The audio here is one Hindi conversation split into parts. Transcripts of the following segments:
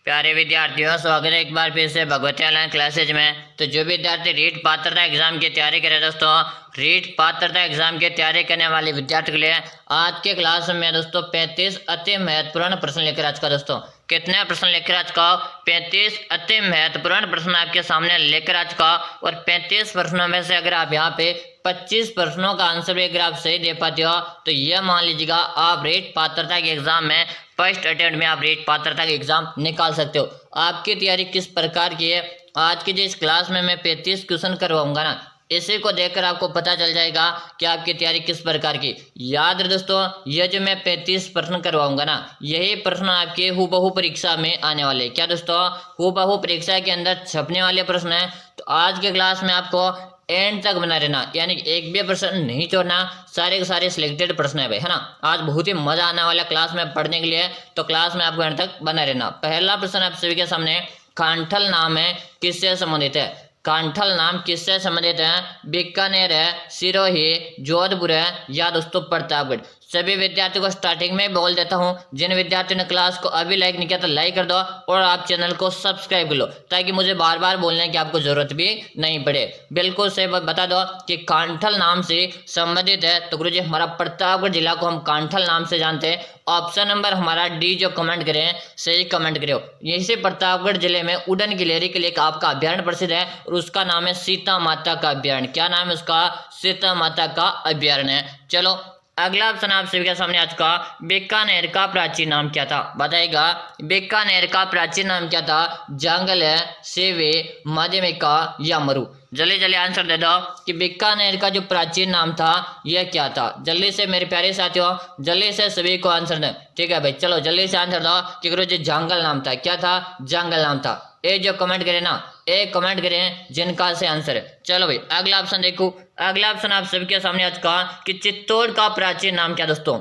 प्यारे विद्यार्थियों, स्वागत है एक बार फिर से भगवती ऑनलाइन क्लासेज में। तो जो विद्यार्थी रीट पात्रता एग्जाम की तैयारी करें दोस्तों, रीट पात्रता एग्जाम की तैयारी करने वाले विद्यार्थी के लिए आज के क्लास में दोस्तों 35 अति महत्वपूर्ण प्रश्न लेकर आज का दोस्तों कितने प्रश्न लेकर आज का 35 अति महत्वपूर्ण प्रश्न आपके सामने लेकर आज का। और 35 प्रश्नों में से अगर आप यहाँ पे 25 प्रश्नों का आंसर भी अगर आप सही दे पाते हो तो यह मान लीजिएगा आप रीट पात्रता के एग्जाम में फर्स्ट अटेम्प्ट में आप रीट पात्रता का एग्जाम निकाल सकते हो। आपकी तैयारी किस प्रकार की है, आज की जो इस क्लास में मैं 35 क्वेश्चन करवाऊंगा ना, इसी को देखकर आपको पता चल जाएगा कि आपकी तैयारी किस प्रकार की। याद रहे दोस्तों, ये जो मैं 35 प्रश्न करवाऊंगा ना, यही प्रश्न आपके हूबहू परीक्षा में आने वाले। क्या दोस्तों, हूबहू परीक्षा के अंदर छपने वाले प्रश्न है। तो आज के क्लास में आपको एंड तक बना रहना, यानी एक भी प्रश्न नहीं छोड़ना, सारे के सारे सिलेक्टेड प्रश्न है भाई, है ना। आज बहुत ही मजा आने वाला क्लास में पढ़ने के लिए, तो क्लास में आपको एंड तक बना रहना। पहला प्रश्न आप सभी के सामने, कांठल नाम है किससे संबंधित है। कांठल नाम किससे संबंधित है, बीकानेर है, सिरोही, जोधपुर है या दोस्तों प्रतापगढ़। सभी विद्यार्थियों को स्टार्टिंग में बोल देता हूं, जिन विद्यार्थियों ने क्लास को अभी लाइक नहीं किया तो लाइक कर दो और आप चैनल को सब्सक्राइब कर लो, ताकि मुझे बार बार बोलने की आपको जरूरत भी नहीं पड़े। बिल्कुल सही बता दो कि कांठल नाम से संबंधित है। तो गुरुजी हमारा प्रतापगढ़ जिला को हम कांठल नाम से जानते हैं। ऑप्शन नंबर हमारा डी जो कमेंट करें सही कमेंट करो। यहीं से प्रतापगढ़ जिले में उड़न गिलहरी के लिए एक आपका अभ्यारण्य प्रसिद्ध है और उसका नाम है सीता माता का अभ्यारण्य। क्या नाम है उसका, सीता माता का अभ्यारण्य है। चलो अगला ऑप्शन आप सभी के सामने आज का, बीकानेर का प्राचीन नाम क्या था, बताएगा। बीकानेर का प्राचीन नाम क्या था, जंगल है, सेवे, मध्यमिका या मरु। जल्दी जल्दी आंसर दे दो कि बीकानेर का जो प्राचीन नाम था यह क्या था। जल्दी से मेरे प्यारे साथियों, जल्दी से सभी को आंसर दें, ठीक है भाई। चलो जल्दी से आंसर दो कि गुरु जी जंगल नाम था। क्या था, जंगल नाम था। ए जो कमेंट करें ना, ए कमेंट करें जिनका से आंसर है। चलो भाई अगला ऑप्शन देखो। अगला ऑप्शन आप सबके सामने आज का कि चित्तौड़ का प्राचीन नाम क्या दोस्तों,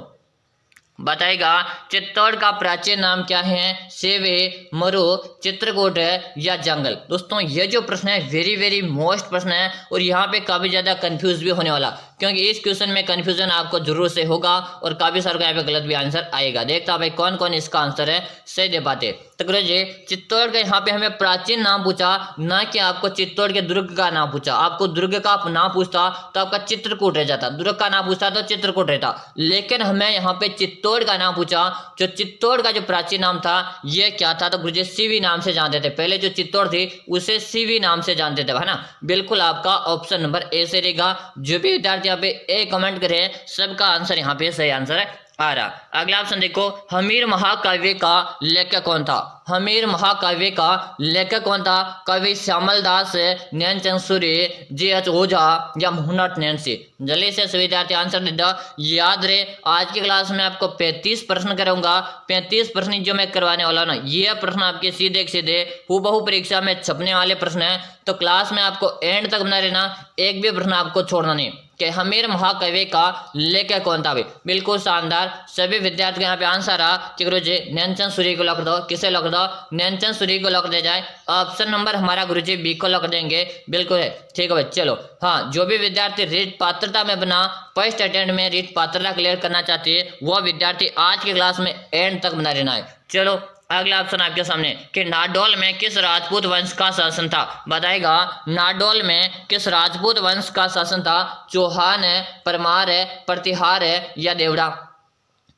बताएगा। चित्तौड़ का प्राचीन नाम क्या है, सेवे, मरु, चित्रकूट है या जंगल। दोस्तों ये जो प्रश्न है वेरी वेरी मोस्ट प्रश्न है और यहाँ पे काफी ज्यादा कंफ्यूज भी होने वाला, क्योंकि इस क्वेश्चन में कंफ्यूजन आपको जरूर से होगा और काफी सारे यहाँ पे गलत भी आंसर आएगा। देखता भाई कौन कौन इसका आंसर है सही दे पाते। तो गुरुजी चित्तौड़ का यहाँ पे हमें प्राचीन नाम पूछा, ना कि आपको चित्तौड़ के दुर्ग का नाम पूछा। आपको दुर्ग का नाम पूछता तो आपका चित्रकूट रह जाता, दुर्ग का नाम पूछता तो चित्रकूट रहता। लेकिन हमें यहाँ पे चित्तौड़ का नाम पूछा। जो चित्तौड़ का जो प्राचीन नाम था ये क्या था, तो गुरुजी सीवी नाम से जानते थे। पहले जो चित्तौड़ थी उसे सीवी नाम से जानते थे, है ना। बिल्कुल आपका ऑप्शन नंबर ए से रहेगा। जो भी विद्यार्थी यहाँ पे ए कमेंट करे सबका आंसर यहाँ पे सही आंसर है आ रहा। अगला ऑप्शन देखो, हमीर महाकाव्य का लेखक कौन था। हमीर महाकाव्य का लेखक कौन था, कवि श्यामल दास, नैनचंद सूरी, जी.एच. ओझा या मोहनदास नैनसी। जल्दी से सभी विद्यार्थी आंसर दे दो। याद रहे आज की क्लास में आपको 35 प्रश्न करूंगा। 35 प्रश्न जो मैं करवाने वाला ना, ये प्रश्न आपके सीधे सीधे हूबहू परीक्षा में छपने वाले प्रश्न है। तो क्लास में आपको एंड तक बना रहना, एक भी प्रश्न आपको छोड़ना नहीं। कि हमीर महाकाव्य का लेखक कौन था भाई, बिल्कुल शानदार। सभी विद्यार्थी यहाँ पे आंसर आ कि गुरुजी नैनचंद सूरी को लॉक दो। किसे लॉक दो, नैनचंद सूरी को लॉक दे जाए। ऑप्शन नंबर हमारा गुरुजी बी को लॉक देंगे, बिल्कुल है, ठीक है भाई। चलो हाँ, जो भी विद्यार्थी रीट पात्रता में बना फर्स्ट अटेम्प्ट में रीट पात्रता क्लियर करना चाहती है वह विद्यार्थी आज की क्लास में एंड तक बना रहना है। चलो अगला ऑप्शन आपके सामने कि नाडोल में किस राजपूत वंश का शासन था, बताएगा। नाडोल में किस राजपूत वंश का शासन था, चौहान है, परमार है, प्रतिहार है या देवड़ा।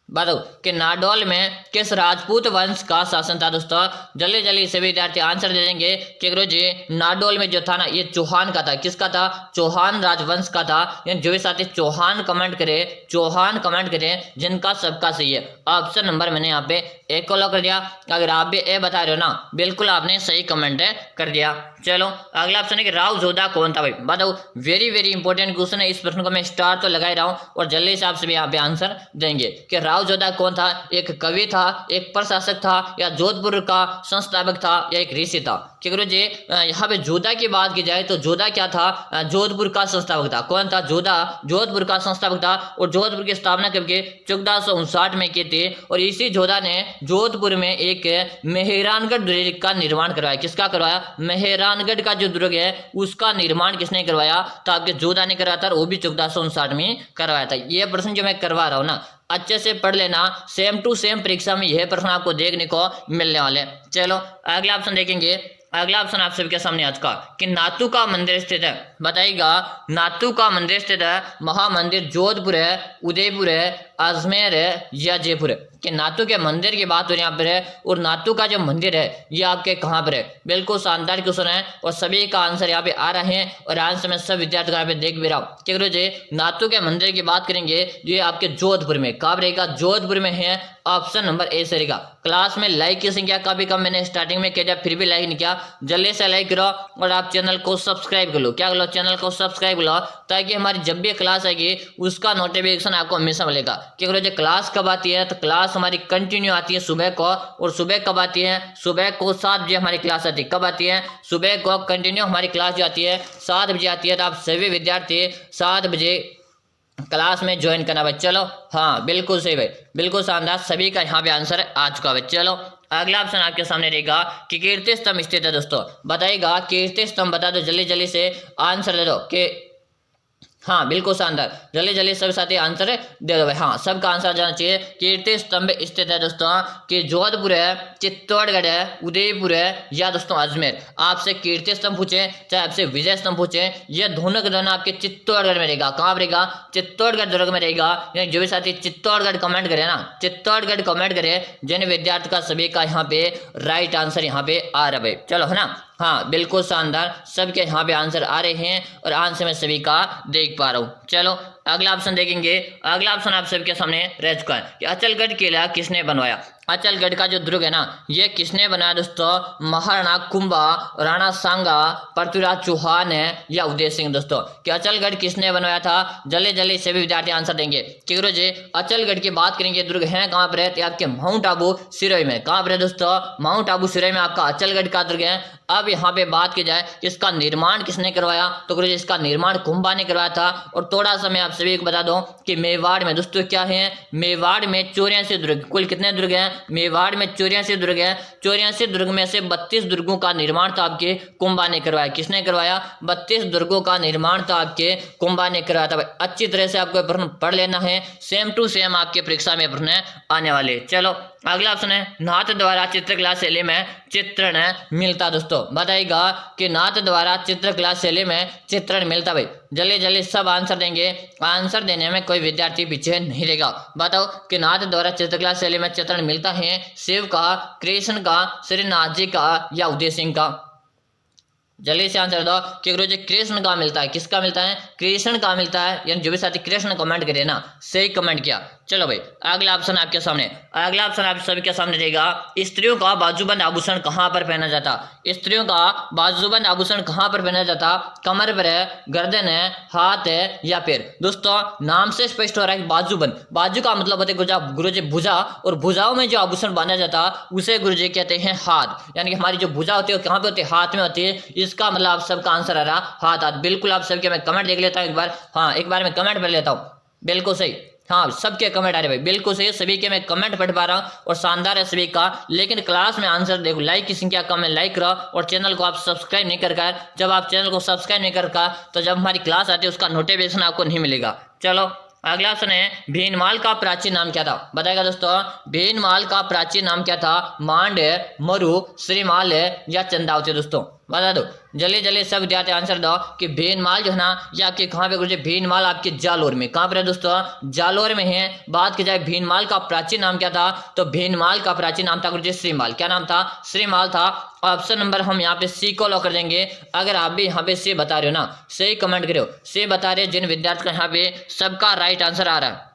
बताओ कि नाडोल में किस राजपूत वंश का शासन था। दोस्तों जल्दी जल्दी से विद्यार्थी आंसर दे देंगे कि गुरुजी नाडोल में जो था ना ये चौहान का था। किसका था, चौहान राजवंश का था। जो भी साथी चौहान कमेंट करे, चौहान कमेंट करे जिनका सबका सही है। ऑप्शन नंबर मैंने यहाँ पे एक को लॉक कर दिया। अगर आप भी ए बता रहे हो ना, बिल्कुल आपने सही कमेंट कर दिया। चलो अगला ऑप्शन है कि राव जोधा कौन था भाई, बताओ। वेरी वेरी इंपॉर्टेंट क्वेश्चन है, इस प्रश्न को मैं स्टार तो लगा ही रहा हूँ और जल्दी से आप सभी यहाँ पे आंसर देंगे कि राव जोधा कौन था। एक कवि था, एक प्रशासक था या जोधपुर का संस्थापक था या एक ऋषि था। कि गुरुजी यहाँ पे जोधा की बात की जाए तो जोधा क्या था, जोधपुर का संस्थापक था। कौन था, जोधा जोधपुर का संस्थापक था और जोधपुर की स्थापना कब की, 1459 में की थी। और इसी जोधा ने जोधपुर में एक मेहरानगढ़ दुर्ग का निर्माण करवाया। किसका करवाया, मेहरानगढ़ का जो दुर्ग है उसका निर्माण किसने करवाया, तो आपके जोधा ने करवाया था और वो भी 1459 में करवाया था। ये प्रश्न जो मैं करवा रहा हूँ ना अच्छे से पढ़ लेना, सेम टू सेम परीक्षा में यह प्रश्न आपको देखने को मिलने वाले हैं। चलो अगला ऑप्शन देखेंगे। अगला ऑप्शन आप सबके सामने आज का कि नातू का मंदिर स्थित है। बताइएगा नातू का मंदिर स्थित है, महामंदिर जोधपुर है, उदयपुर है, अजमेर है या जयपुर है। कि नातू के मंदिर की बात हो रही है यहाँ पर है, और नातू का जो मंदिर है ये आपके कहाँ पर है। बिल्कुल शानदार क्वेश्चन है और सभी का आंसर यहाँ पे आ रहे हैं और आंसर में सब विद्यार्थी यहाँ पे देख भी रहा हूँ। क्या जी नातू के मंदिर की बात करेंगे जो ये आपके जोधपुर में, कहाँ रहेगा, जोधपुर में है। ऑप्शन नंबर ए से रहेगा। क्लास में लाइक की संख्या काफी कम, मैंने स्टार्टिंग में किया फिर भी लाइक नहीं किया, जल्दी से लाइक करो और आप चैनल को सब्सक्राइब कर लो। क्या कर लो, चैनल को सब्सक्राइब कर लो ताकि हमारी जब भी क्लास आएगी उसका नोटिफिकेशन आपको हमेशा मिलेगा। क्या करो, जो क्लास कब आती है तो क्लास हमारी कंटिन्यू आती है सुबह को, और सुबह कब आती है, सुबह को 7 बजे हमारी क्लास आती है। कब आती है, सुबह को कंटिन्यू हमारी क्लास जो आती है 7 बजे आती है। तो आप सभी विद्यार्थी 7 बजे क्लास में ज्वाइन करना भाई। चलो हाँ बिल्कुल सही भाई, बिल्कुल शानदार, सभी का यहाँ पे आंसर आ चुका है। चलो अगला ऑप्शन आपके सामने रहेगा कि कीर्ति स्तंभ स्थित है। दोस्तों बताइएगा कीर्ति स्तंभ बता दो, जल्दी जल्दी से आंसर दे दो कि हाँ बिल्कुल शानदार, जल्दी जल्दी सब साथी आंसर दे दो भाई। हाँ सबका आंसर जाना चाहिए। कीर्ति स्तंभ स्थित है दोस्तों कि जोधपुर है, चित्तौड़गढ़ है, उदयपुर है या दोस्तों अजमेर। आपसे कीर्ति स्तंभ पूछे चाहे आपसे विजय स्तंभ पूछे, ये दोनों के दोनों आपके चित्तौड़गढ़ में रहेगा। कहाँ रहेगा, चित्तौड़गढ़ दुर्ग में रहेगा। यानी जो भी साथी चित्तौड़गढ़ कमेंट करे ना, चित्तौड़गढ़ कमेंट करे, जिन विद्यार्थी का सभी का यहाँ पे राइट आंसर यहाँ पे आ रहा भाई। चलो है ना, हाँ बिल्कुल शानदार, सबके यहाँ पे आंसर आ रहे हैं और आंसर में सभी का देख पा रहा हूँ। चलो अगला ऑप्शन देखेंगे। अगला ऑप्शन आप सबके सामने रह चुका है कि अचलगढ़ किला किसने बनवाया। अचलगढ़ का जो दुर्ग है ना ये किसने बनाया दोस्तों, महाराणा कुंभा, राणा सांगा, पृथ्वीराज चौहान है या उदय सिंह। दोस्तों कि अचलगढ़ किसने बनवाया था, जल्दी जल्दी सभी विद्यार्थी आंसर देंगे। कि गुरु जी अचलगढ़ की बात करेंगे, दुर्ग है कहाँ पर है, आपके माउंट आबू सिरोही में। कहाँ पर है दोस्तों, माउंट आबू सिरोही में आपका अचलगढ़ का दुर्ग है। अब यहाँ पे बात की जाए इसका निर्माण किसने करवाया, तो गुरु जी इसका निर्माण कुंभा ने करवाया था। और थोड़ा सा मैं आप सभी को बता दूं कि मेवाड़ में दोस्तों क्या है, मेवाड़ में 84 दुर्ग, कुल कितने दुर्ग हैं, मेवाड़ में 84 दुर्ग हैं। 84 दुर्ग में से 32 दुर्गों का निर्माण तो आपके कुंभा ने करवाया। किसने करवाया, 32 दुर्गों का निर्माण तो आपके कुंभा ने करवाया था। अच्छी तरह से आपको प्रश्न पढ़ लेना है, सेम टू सेम आपके परीक्षा में प्रश्न आने वाले। चलो अगला ऑप्शन है नाथ द्वारा चित्रकला शैली में चित्रण मिलता। दोस्तों बताइएगा कि नाथ द्वारा चित्रकला शैली में चित्रण मिलता। भाई जल्दी जल्दी सब आंसर देंगे, आंसर देने में कोई विद्यार्थी पीछे नहीं रहेगा। बताओ कि नाथ द्वारा चित्रकला शैली में चित्रण मिलता है शिव का, कृष्ण का, श्रीनाथ जी का या उदय सिंह का। जल्दी से आंसर दो कि गुरु जी कृष्ण का मिलता है। किसका मिलता है, कृष्ण का मिलता है। यानी जो भी साथी कृष्ण कमेंट करे ना, सही कमेंट किया। चलो भाई अगला ऑप्शन आपके सामने, अगला ऑप्शन आप सभी के सामने रहेगा स्त्रियों का बाजूबंद आभूषण कहाँ पर पहना जाता। स्त्रियों का बाजूबंद आभूषण कहाँ पर पहना जाता, कमर पर है, गर्दन है, हाथ है या पैर। दोस्तों नाम से स्पष्ट हो रहा है बाजूबंद, बाजू का मतलब होता है गुरु जी भुजा, और भुजाओं में जो आभूषण बांधा जाता उसे गुरु जी कहते हैं हाथ। यानी कि हमारी जो भुजा होती है कहाँ पे होती है, हाथ में होती है। इसका मतलब आप सबका आंसर आ रहा हाथ। हाथ बिल्कुल आप सबके, मैं कमेंट देख लेता हूँ एक बार। हाँ एक बार मैं कमेंट पढ़ लेता हूँ, बिल्कुल सही। हाँ सबके कमेंट आ रहे भाई, बिल्कुल सही, सभी के मैं कमेंट पढ़ पा रहा हूँ और शानदार है सभी का। लेकिन क्लास में आंसर देखो, लाइक की संख्या कम है, लाइक करो और चैनल को आप सब्सक्राइब नहीं कर। जब आप चैनल को सब्सक्राइब नहीं कर तो जब हमारी क्लास आती है उसका नोटिफिकेशन आपको नहीं मिलेगा। चलो अगला ऑप्शन है भीनमाल का प्राचीन नाम क्या था। बताएगा दोस्तों भीनमाल का प्राचीन नाम क्या था, मांड है, मरु, श्रीमाल है या चंदावती। दोस्तों बता दो जल्दी जल्दी सब विद्यार्थी आंसर दो कि भीनमाल जो है ना ये आपके कहाँ पे गुरुजी, भीनमाल आपके जालोर में। कहाँ पर है दोस्तों, जालोर में है। बात की जाए भीनमाल का प्राचीन नाम क्या था, तो भीनमाल का प्राचीन नाम था गुरुजी श्रीमाल। क्या नाम था, श्रीमाल था। ऑप्शन नंबर हम यहाँ पे सी को लॉक कर देंगे। अगर आप भी यहाँ पे सी बता रहे हो ना, सही कमेंट करो, सी बता रहे जिन विद्यार्थी का यहाँ पे सबका राइट आंसर आ रहा है।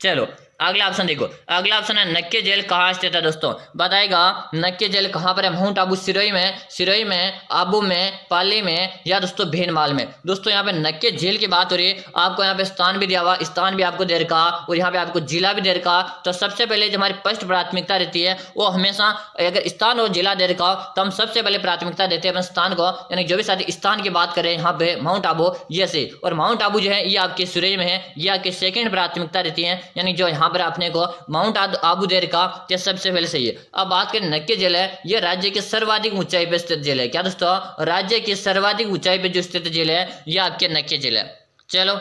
चलो अगला ऑप्शन देखो, अगला ऑप्शन है नक्के जेल कहाँ स्थित है। दोस्तों बताएगा नक्के जेल कहाँ पर है, माउंट आबू सिरोही में, सिरोही में, आबू में, पाली में या दोस्तों भीनमाल में। दोस्तों यहाँ पे नक्के जेल की बात हो रही है, आपको यहाँ पे स्थान भी दिया हुआ, स्थान भी आपको दे रखा और यहाँ पे आपको जिला भी दे रखा। तो सबसे पहले जो हमारी फर्स्ट प्राथमिकता रहती है वो हमेशा, अगर स्थान और जिला दे रखा तो हम सबसे पहले प्राथमिकता देते हैं अपने स्थान को। यानी जो भी साथी स्थान की बात करें यहाँ पे माउंट आबू ये से, और माउंट आबू जो है ये आपके सिरोही में है, ये आपकी सेकेंड प्राथमिकता रहती है। यानी जो यहाँ पर अपने को माउंट आबू देर का ये सबसे पहले सही है। अब बात करें नक्के जेल है, ये राज्य की सर्वाधिक ऊंचाई पर स्थित जेल है। क्या दोस्तों, राज्य की सर्वाधिक ऊंचाई पर जो स्थित जेल है ये आपके नक्के जेल है। चलो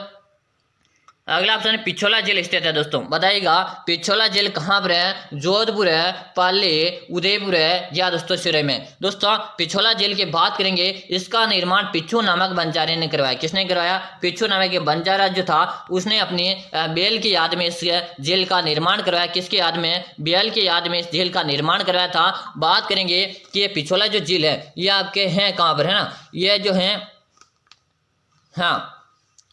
अगला ऑप्शन है पिछोला जेल स्थित है दोस्तों। बताइएगा पिछोला जेल कहाँ पर है? जोधपुर है, पाली, उदयपुर है या दोस्तों सिरोही में। दोस्तों पिछोला जेल की बात करेंगे, इसका निर्माण पिछू नामक बंजारे ने करवाया। किसने करवाया? पिछू नामक बंजारा जो था उसने अपनी बेल की याद में इस जेल का निर्माण करवाया। किसकी याद में? बेल की याद में इस जेल का निर्माण करवाया था। बात करेंगे कि ये पिछोला जो जेल है ये आपके हैं कहाँ पर, है ना, ये जो है, हाँ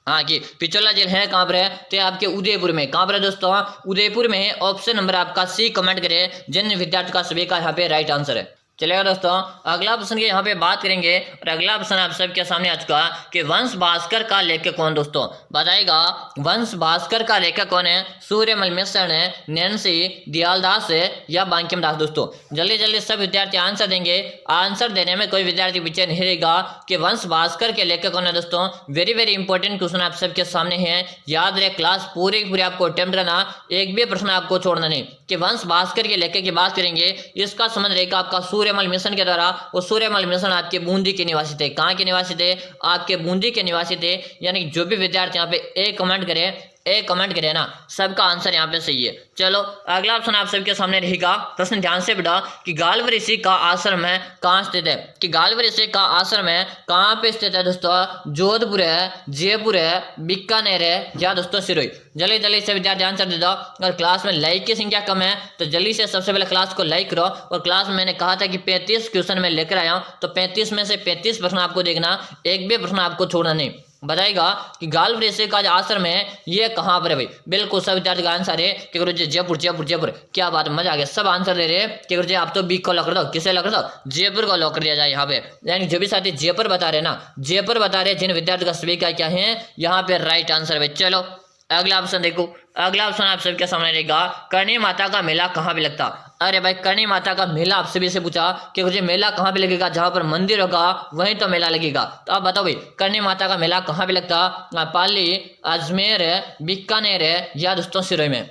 हाँ कि पिछोला जेल है कहाँ पर है? तो आपके उदयपुर में। कहाँ पर है दोस्तों? उदयपुर में है। ऑप्शन नंबर आपका सी कमेंट करें, जिन विद्यार्थी का सभी का यहाँ पे राइट आंसर है। चलेगा दोस्तों, अगला प्रश्न की यहाँ पे बात करेंगे और अगला प्रश्न आप सबके सामने आ चुका कि वंश भास्कर का लेखक कौन? दोस्तों बताइएगा वंश भास्कर का लेखक कौन है? सूर्यमल मिश्र है, नैन्सी, दयालदास है या बांकिम दास। दोस्तों जल्दी जल्दी सब विद्यार्थी आंसर देंगे। आंसर देने में कोई विद्यार्थी पीछे नहीं रहेगा कि वंश भास्कर के लेखक कौन है। दोस्तों वेरी वेरी इंपॉर्टेंट क्वेश्चन आप सबके सामने है, याद रहे, क्लास पूरी की पूरी आपको अटेम्प्ट करना, एक भी प्रश्न आपको छोड़ना नहीं। कि वंश भास्कर के लेखक की बात करेंगे, इसका संबंध रहेगा आपका सूर्यमल मिशन के द्वारा। वो सूर्यमल मिशन आपके बूंदी के निवासी थे। कहाँ के निवासी थे? आपके बूंदी के निवासी थे। यानी जो भी विद्यार्थी यहाँ पे ए कमेंट करे, ए कमेंट करे ना, सबका आंसर यहाँ पे सही है। चलो अगला ऑप्शन आप सबके सामने रहेगा, प्रश्न ध्यान से बेटा, कि गाल्व ऋषि का आश्रम है कहाँ स्थित है? कि गाल्व ऋषि का आश्रम है कहाँ पे स्थित है? दोस्तों जोधपुर है, जयपुर है, बीकानेर है या दोस्तों सिरोही। जल्दी जल्दी से विद्यार्थी आंसर दे दो। अगर क्लास में लाइक की संख्या कम है तो जल्दी से सबसे पहले क्लास को लाइक करो। और क्लास में मैंने कहा था कि 35 क्वेश्चन मैं लेकर आया हूँ, तो 35 में से 35 प्रश्न आपको देखना, एक भी प्रश्न आपको छोड़ना नहीं। बताएगा कि गाल्व ऋषि का जो आश्रम है ये कहाँ पर है भाई? बिल्कुल सब विद्यार्थी का आंसर है कि गुरुजी जयपुर जयपुर जयपुर। क्या बात, मजा आ गया, सब आंसर दे रहे हैं कि गुरुजी आप तो बी को लॉक कर दो। किसे लॉक कर दो? जयपुर को लॉक कर दिया जाए यहाँ पे। यानी जो भी साथी जयपुर बता रहे ना, जयपुर बता रहे, जिन विद्यार्थी का सभी का क्या है यहाँ पे राइट आंसर है। चलो अगला ऑप्शन देखो, अगला ऑप्शन आप सबके सामने रहेगा, करणी माता का मेला कहाँ पे लगता? अरे भाई करणी माता का मेला आप सभी से पूछा कि मुझे मेला कहाँ पे लगेगा? जहां पर मंदिर होगा वहीं तो मेला लगेगा। तो आप बताओ भाई करणी माता का मेला कहाँ पे लगता? पाली, अजमेर है, बीकानेर है या दोस्तों सिरोही में।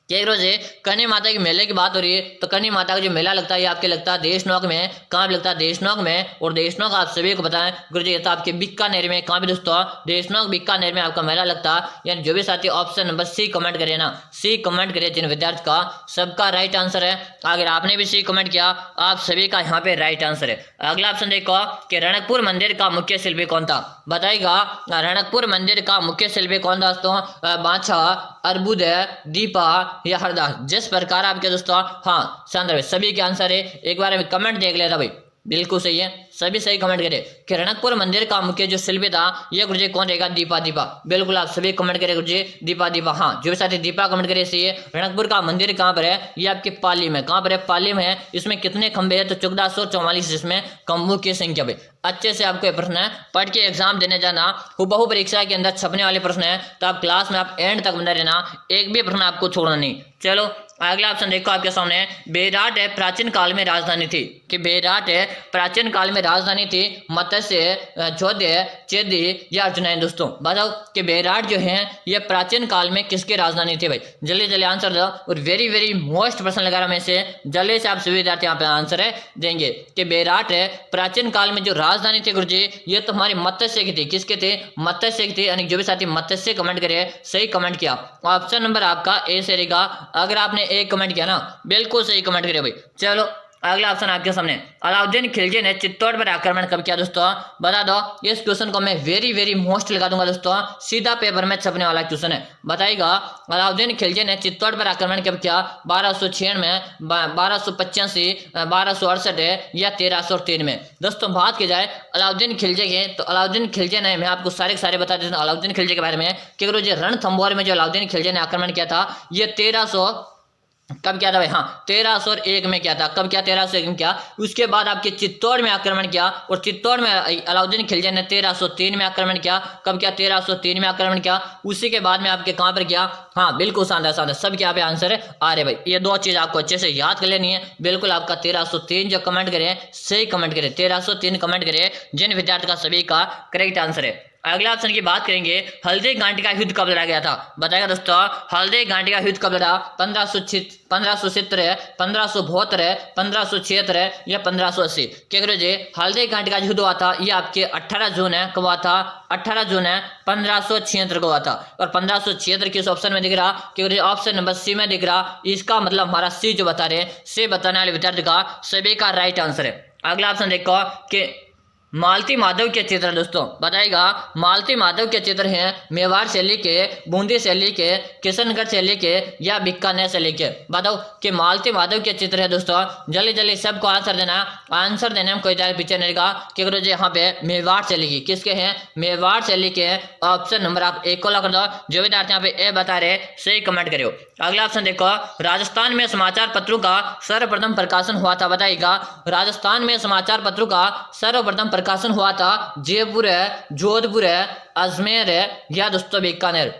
क्या रोज है करणी माता के मेले की बात हो रही है, तो करणी माता का जो मेला लगता है ये आपके लगता है देशनोक में। कहाँ पे लगता है? देशनोक में। और देशनोक आप सभी को बताएं गुरु जी, तो आपके बीकानेर में। कहाँ पे दोस्तों? देशनोक बीकानेर में आपका मेला लगता है। यानी जो भी साथी ऑप्शन नंबर सी कमेंट करे ना, सी कमेंट करे, जिन विद्यार्थी का सबका राइट आंसर है। अगर आपने भी सी कमेंट किया आप सभी का यहाँ पे राइट आंसर है। अगला ऑप्शन देखो कि रणकपुर मंदिर का मुख्य शिल्पी कौन था? बताइएगा रणकपुर मंदिर का मुख्य शिल्पी कौन था दोस्तों? बादशाह, अर्बुदय, दीपा या हरदास। जिस प्रकार आपके दोस्तों हाँ शानदार, सभी के आंसर है। एक बार अभी कमेंट देख लेता भाई, बिल्कुल सही है, सभी सही कमेंट करे कि रणकपुर मंदिर का मुख्य जो शिल्पी था ये गुरुजी कौन रहेगा? दीपा। दीपा बिल्कुल आप सभी कमेंट करे गुरुजी, दीपा दीपा। हाँ जो भी साथी दीपा कमेंट करे सही है। रणकपुर का मंदिर कहाँ पर है? ये आपके पाली में। कहाँ पर है? पाली में है। इसमें कितने खंभे हैं? तो 1444 इसमें खंभों की संख्या भाई। अच्छे से आपको ये प्रश्न है पढ़ के एग्जाम देने जाना, हुबहू परीक्षा के अंदर छपने वाले प्रश्न है, तो आप क्लास में आप एंड तक बने रहना, एक भी प्रश्न आपको छोड़ना नहीं। चलो अगला ऑप्शन देखो आपके सामने, बेराट है प्राचीन काल में राजधानी थी। कि बेराट है प्राचीन काल में राजधानी थी मत्स्य, चौदह, चेदी या अर्जुनैन। दोस्तों बताओ कि बेराट जो है ये प्राचीन काल में किसकी राजधानी थी भाई? जल्दी जल्दी आंसर दो। और वेरी वेरी मोस्ट प्रश्न लगा रहा मैं से, जल्दी से आप सभी विद्यार्थी यहाँ पे आंसर है देंगे कि बेराट है प्राचीन काल में जो राजधानी थी गुरुजी ये तो हमारी मत्स्य की थी। किसके थे? मत्स्य की थी। यानी जो भी साथी मत्स्य कमेंट करे सही कमेंट किया, ऑप्शन नंबर आपका ए से रहेगा। अगर आपने एक कमेंट किया ना बिल्कुल सही कमेंट करे भाई। चलो अगला ऑप्शन आपके सामने, अलाउद्दीन खिलजी ने चित्तौड़ पर आक्रमण कब किया? दोस्तों बता दो। इस क्वेश्चन को मैं वेरी वेरी मोस्ट लगा दूंगा दोस्तों, सीधा पेपर में छपने वाला क्वेश्चन है। बताइएगा अलाउद्दीन खिलजी ने चित्तौड़ पर आक्रमण कब किया? 1296 में, 1285, 1268 या 1303 में। दोस्तों बात की जाए अलाउद्दीन खिलजी के, तो अलाउद्दीन खिलजी ने, मैं आपको सारे बता देता हूँ अलाउद्दीन खिलजी के बारे में कि रणथंभौर में जो अलाउद्दीन खिलजी ने आक्रमण किया था ये 1300 कब किया था भाई? हाँ 1301 में किया था। कब किया? 1301 में किया। उसके बाद आपके चित्तौड़ में आक्रमण किया, और चित्तौड़ में अलाउद्दीन खिलजी ने 1303 में आक्रमण किया। कब किया? 1303 में आक्रमण किया। उसी के बाद में आपके कहाँ पर किया? हाँ बिल्कुल शानदार शानदार, सब यहाँ पे आंसर है आ रहे भाई। ये दो चीज आपको अच्छे से याद कर लेनी है। बिल्कुल आपका 1303 जो कमेंट करे सही कमेंट करे, 1303 कमेंट करे, जिन विद्यार्थी का सभी का करेक्ट आंसर है। अगले ऑप्शन की बात करेंगे, हल्दी घाटी का युद्ध कब लड़ा गया था? बताएगा दोस्तों, हल्दी घाटी का युद्ध कब लड़ा? 1570, 1572, 1576 या 1580? क्या करो जी, हल्दी घाटी का युद्ध हुआ था ये आपके 18 जून है, कब हुआ था? 18 जून है 1576 को हुआ था। और 1576 किस ऑप्शन में दिख रहा? क्योंकि ऑप्शन नंबर सी में दिख रहा। इसका मतलब हमारा सी जो बता रहे, सी बताने वाले विद्यार्थी का सभी का राइट आंसर है। अगला ऑप्शन देखो कि मालती माधव के चित्र दोस्तों, बताएगा मालती माधव के चित्र हैं मेवाड़ शैली के, बूंदी शैली के, किशनगढ़ शैली के या बीकानेर शैली के? बताओ कि मालती माधव के चित्र है दोस्तों। जल्दी जल्दी सबको आंसर देना, आंसर देने में कोई ज्यादा पीछे नहीं रहेगा। क्या करो जी, यहाँ पे मेवाड़ शैली की, किसके हैं? मेवाड़ शैली के। ऑप्शन नंबर आप एक को लॉक कर दो। जो विद्यार्थी यहाँ पे ए बता रहे सही कमेंट करियो। अगला ऑप्शन देखो, राजस्थान में समाचार पत्रों का सर्वप्रथम प्रकाशन हुआ था? बताइएगा राजस्थान में समाचार पत्रों का सर्वप्रथम प्रकाशन हुआ था जयपुर है, जोधपुर है, अजमेर है या दोस्तों बीकानेर?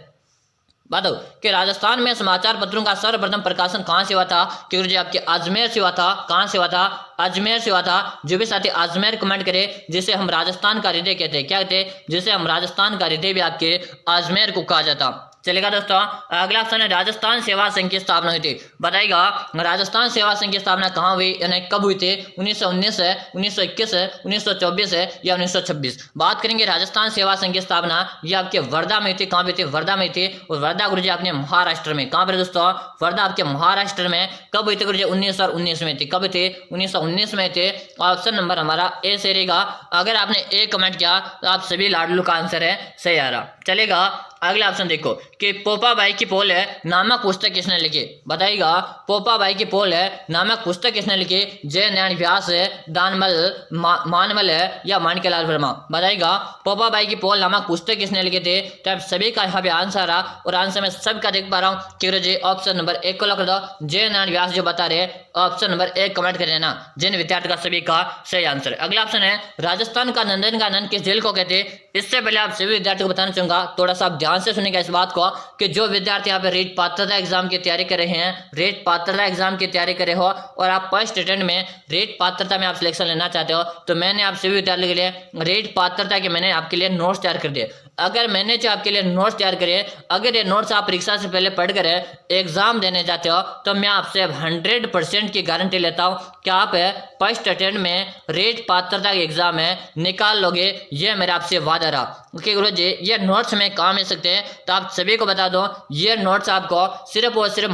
बताओ कि राजस्थान में समाचार पत्रों का सर्वप्रथम प्रकाशन कहां से हुआ था? क्योंकि जी आपके अजमेर से हुआ था। कहां से हुआ था? अजमेर से हुआ था। जो भी साथी अजमेर कमेंट करे, जिसे हम राजस्थान का हृदय कहते हैं, क्या कहते हैं? जिसे हम राजस्थान का हृदय भी आपके अजमेर को कहा जाता। चलेगा दोस्तों, अगला ऑप्शन है राजस्थान सेवा संघ की स्थापना हुई थी? बताइएगा राजस्थान सेवा संघ की स्थापना कहाँ हुई, यानी कब हुई थी? 1919 है, 1921 है, 1924 है या 1926? बात करेंगे राजस्थान सेवा संघ की स्थापना, ये आपके वर्धा में थी। कहाँ पे थी? वर्धा में थी। और वर्धा गुरुजी आपने महाराष्ट्र में, कहाँ पर दोस्तों? वर्धा आपके महाराष्ट्र में। कब हुई थी गुरुजी? 1919 में थी। कब थी? 1919 में थे। ऑप्शन नंबर हमारा ए से रहेगा। अगर आपने ए कमेंट किया तो आप सभी लाडलू का आंसर है सही आ रहा। चलेगा, अगला ऑप्शन देखो कि पोपाबाई की पोल है नामक पुस्तक किसने लिखी? बताइएगा पोपाबाई की पोल है नामक पुस्तक किसने लिखी? जय नारायण व्यास है, दानमल मानमल है या माणिक्यलाल वर्मा? बताइएगा पोपाबाई की पोल नामक पुस्तक किसने लिखे थे? तो आप सभी का यहाँ पे आंसर आ, और आंसर में सबका देख पा रहा हूँ कि जी ऑप्शन नंबर एक को लॉक कर दो। जय नारायण व्यास जो बता रहे ऑप्शन नंबर एक कमेंट कर देना, जिन विद्यार्थी का सभी का सही आंसर। अगला ऑप्शन है राजस्थान का नंदनकानन किस झील को कहते हैं? इससे पहले आप सभी विद्यार्थियों को बताना चाहूंगा, थोड़ा सा आप ध्यान से सुनेगा इस बात को, कि जो विद्यार्थी यहाँ पे रीट पात्रता एग्जाम की तैयारी कर रहे हैं, रीट पात्रता एग्जाम की तैयारी कर रहे हो और आप फर्स्ट अटेम्प्ट में रीट पात्रता में आप सिलेक्शन लेना चाहते हो, तो मैंने आप सभी विद्यार्थियों के लिए रीट पात्रता के मैंने आपके लिए नोट्स तैयार कर दिए। अगर मैंने जो आपके लिए नोट्स तैयार करे, अगर ये नोट्स आप परीक्षा से पहले पढ़ कर एग्जाम देने जाते हो, तो मैं आपसे 100% की गारंटी लेता हूँ कि आप फर्स्ट अटेम्प्ट में रीट पात्रता के एग्जाम है निकाल लोगे। ये मेरा आपसे वादा रहा। ओके गुरु जी, ये नोट्स में काम मिल सकते हैं, तो आप सभी को बता दो ये नोट्स आपको सिर्फ और सिर्फ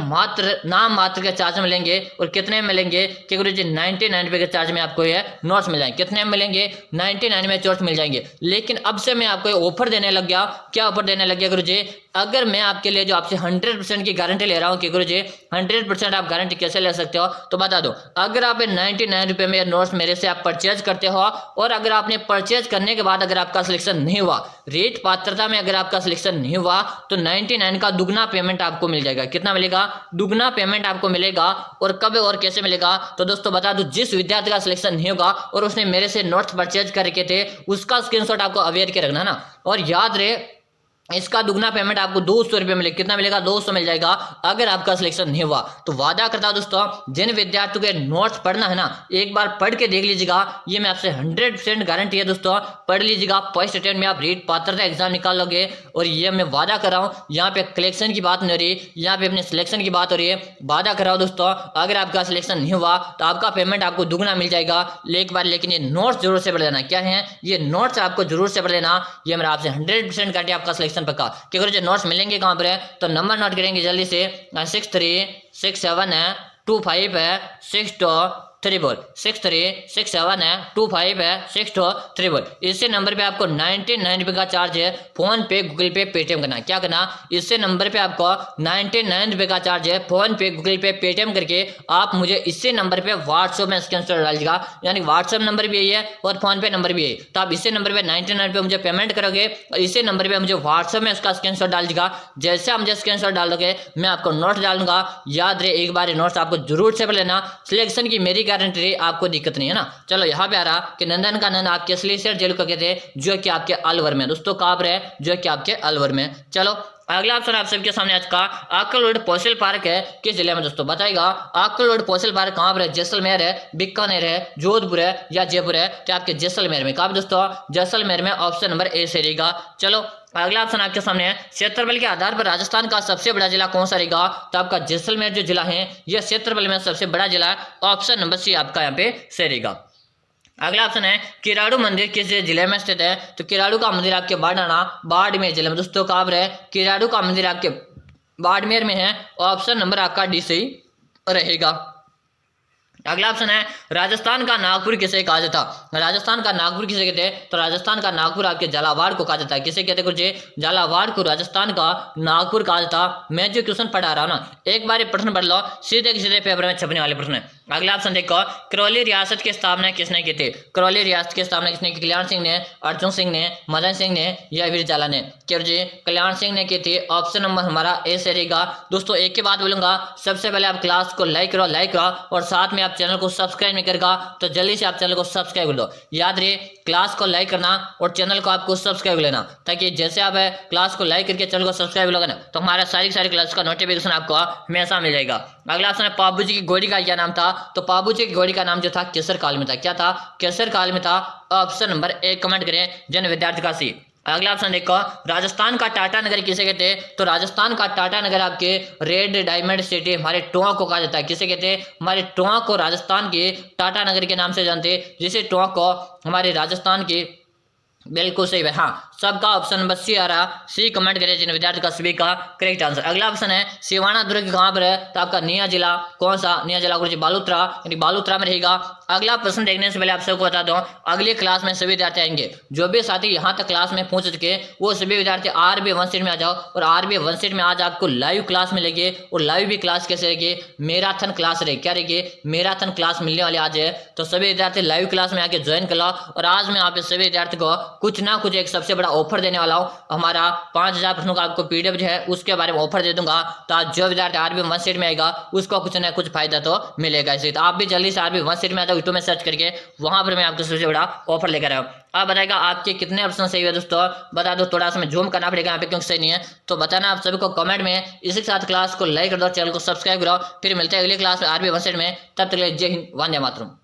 नाम मात्र के चार्ज में मिलेंगे। और कितने में मिलेंगे? कि गुरु जी 99 रुपये के चार्ज में आपको ये नोट्स मिल जाएंगे। कितने में मिलेंगे? 99 में नोट्स मिल जाएंगे। लेकिन अब से मैं आपको ऑफर देने लग गया। क्या ऑफर देने लग गया गुरु जी? अगर मैं आपके लिए जो आपसे 100% की गारंटी ले रहा हूँ कि गुरु जी 100% आप गारंटी कैसे ले सकते हो, तो बता दो। अगर आप 99 रुपये में नोट्स मेरे से आप परचेज करते हो, और अगर आपने परचेज करने के बाद अगर आपका सिलेक्शन नहीं हुआ, रीट पात्रता में अगर आपका सिलेक्शन नहीं हुआ, तो 99 का दुगना पेमेंट आपको मिल जाएगा। कितना मिलेगा? दुगना पेमेंट आपको मिलेगा। और कब और कैसे मिलेगा? तो दोस्तों बता दो, जिस विद्यार्थी का सिलेक्शन नहीं होगा और उसने मेरे से नोट्स परचेज करके थे, उसका स्क्रीनशॉट आपको अवेयर के रखना ना। और याद रहे, इसका दुगना पेमेंट आपको 200 रुपये मिलेगा। कितना मिलेगा? 200 मिल जाएगा अगर आपका सिलेक्शन नहीं हुआ। तो वादा करता हूं दोस्तों, जिन विद्यार्थियों के नोट्स पढ़ना है ना, एक बार पढ़ के देख लीजिएगा। ये मैं आपसे 100% गारंटी है दोस्तों, पढ़ लीजिएगा। फर्स्ट अटेम्प्ट में आप रीट पात्रता एग्जाम निकाल लोगे। और ये मैं वादा कर रहा हूँ, यहाँ पे कलेक्शन की बात नहीं हो रही, यहाँ पे अपने सिलेक्शन की बात हो रही है। वादा कर रहा हूँ दोस्तों, अगर आपका सिलेक्शन नहीं हुआ तो आपका पेमेंट आपको दुगना मिल जाएगा। एक बार लेकिन ये नोट्स जरूर से पढ़ लेना। क्या है? ये नोट्स आपको जरूर से पढ़ लेना। ये मेरा आपसे 100% गारंटी, आपका सिलेक्शन पक्का। क्या करो जो नोट्स मिलेंगे कहाँ पर है, तो नंबर नोट करेंगे जल्दी से। 6367 है, 25 है, 6234, 6367 है, 25 है, 6234। इससे नंबर पे आपको 99 रुपये का चार्ज है। फोन पे, गूगल पे, पेटीएम करना। क्या करना? इससे नंबर पे आपको 99 रुपये का चार्ज है। फोन पे, गूगल पे, पेटीएम करके आप मुझे इसी नंबर पे व्हाट्सएप में स्क्रीनशॉट डालिएगा। यानी व्हाट्सएप नंबर भी यही है और फोन पे नंबर भी यही। तो आप इसी नंबर पे 99 रुपये मुझे पेमेंट करोगे और इसी नंबर पे मुझे व्हाट्सएप में उसका स्क्रीनशॉट डाल दीजिएगा। जैसे आप मुझे स्क्रीनशॉट डाल दोगे, मैं आपको नोट्स डालूंगा। याद रहे, एक बार नोट्स आपको जरूर से लेना। सिलेक्शन की मेरी गारंटी रही, आपको दिक्कत नहीं है ना। चलो यहाँ पे आ रहा कि नंदनकानन आपके असली शहर जेल को कहते हैं, जो कि आपके अलवर में। दोस्तों कहाँ पर है? जो कि आपके अलवर में। चलो अगला ऑप्शन आप सबके सामने आज का आकलवुड फॉसिल पार्क है किस जिले में दोस्तों, बताइएगा। आकलवुड फॉसिल पार्क कहाँ पर है, जैसलमेर है, बीकानेर है, जोधपुर है या जयपुर है, तो आपके जैसलमेर में। कहाँ पे दोस्तों, जैसलमेर में, ऑप्शन नंबर ए से रहेगा। चलो अगला ऑप्शन आपके सामने है, क्षेत्रफल के आधार पर राजस्थान का सबसे बड़ा जिला कौन सा रहेगा, तो आपका जैसलमेर जो जिला है यह क्षेत्रफल में सबसे बड़ा जिला है, ऑप्शन नंबर सी आपका यहाँ पे से रहेगा। अगला ऑप्शन है, किराड़ू मंदिर किस जिले में स्थित है, तो किराड़ू का मंदिर आपके बाड़मेर जिले में दोस्तों। कहाँ पर है, किराड़ू का मंदिर आपके बाड़मेर में है, ऑप्शन नंबर आपका डी सही रहेगा। अगला ऑप्शन है, राजस्थान का नागपुर किसे कहा जाता, राजस्थान का नागपुर किसे कहते हैं, तो राजस्थान का नागपुर आपके झालावाड़ को कहा जाता है। किसे कहते हैं कुछ, झालावाड़ को राजस्थान का नागपुर कहा जाता। मैं जो क्वेश्चन पढ़ा रहा हूं ना, एक बार ये प्रश्न पढ़ लो, सीधे सीधे पेपर में छपने वाले प्रश्न है। अगला ऑप्शन देखो, करौली रियासत की स्थापना किसने की थी, करौली रियासत की स्थापना किसने की, कल्याण सिंह ने, अर्जुन सिंह ने, मदन सिंह ने या वीर जाला ने, जी कल्याण सिंह ने की थी, ऑप्शन नंबर हमारा ए से रहेगा। दोस्तों एक ही बात बोलूंगा, सबसे पहले आप क्लास को लाइक करो और साथ में आप चैनल को सब्सक्राइब नहीं करेगा तो जल्दी से आप चैनल को सब्सक्राइब कर लो। याद रहे, क्लास को लाइक करना और चैनल को आपको सब्सक्राइब लेना, ताकि जैसे आप क्लास को लाइक करके चैनल को सब्सक्राइब लोगे ना, तो हमारा सारी क्लास का नोटिफिकेशन आपको हमेशा मिल जाएगा। अगला ऑप्शन है, पाबू जी की घोड़ी का क्या नाम था, तो पाबू जी की घोड़ी का नाम जो था केसर काल में था। क्या था, केसर काल में था, ऑप्शन नंबर ए कमेंट करें जन विद्यार्थी का सी। अगला ऑप्शन देखो, राजस्थान का टाटा नगर किसे कहते हैं, तो राजस्थान का टाटा नगर आपके रेड डायमंड सिटी हमारे टोंक को कहा जाता है। किसे कहते हैं, हमारे टोंक को राजस्थान के टाटा नगर के नाम से जानते हैं, जिसे टोंक को हमारे राजस्थान के, बिल्कुल सही है। हाँ, सबका ऑप्शन नंबर सी आ रहा, सी कमेंट करें जिन विद्यार्थी का सभी का करेक्ट आंसर। अगला ऑप्शन है, सिवाना दुर्ग कहाँ पर है, तो आपका नया जिला कौन सा, नया जिला गुरुजी बालूत्रा, यानी बालूत्रा में रहेगा। अगला प्रश्न देखने से पहले आप सबको बता दूं, अगली क्लास में सभी विद्यार्थी आएंगे, जो भी साथी यहाँ तक क्लास में पहुंच चुके वो सभी विद्यार्थी RB 1 सीट में आ जाओ। और RB 1 सीट में आज आपको लाइव क्लास मिलेगी, और लाइव भी क्लास कैसे रहेगी, मैराथन क्लास रहेगी। क्या रहेगी, मैराथन क्लास मिलने वाली आज है, तो सभी विद्यार्थी लाइव क्लास में आके ज्वाइन कर लो। और आज मैं यहाँ पे सभी विद्यार्थी को कुछ ना कुछ एक सबसे बड़ा ऑफर देने वाला हूँ। हमारा 5000 प्रश्नों का आपको PDF जो है उसके बारे में ऑफर दे दूंगा, तो आज जो विद्यार्थी RB 1 सीट में आएगा उसको कुछ ना कुछ फायदा तो मिलेगा। इसी तो आप भी जल्दी से RB 1 सीट में आ जाओ, यूट्यूब में सर्च करके, वहां पर मैं आपको सबसे बड़ा ऑफर लेकर आया हूँ। आप बताएगा आपके कितने ऑप्शन सही है दोस्तों, बता दो। थोड़ा सा मैं जूम करना पड़ेगा यहाँ पे क्योंकि सही नहीं है, तो बताना आप सभी को कमेंट में। इसी के साथ क्लास को लाइक कर दो, चैनल को सब्सक्राइब करो। फिर मिलते हैं अगली क्लास में RB 1 सीट में, तब तक के लिए जय हिंद, वंदे मातरम।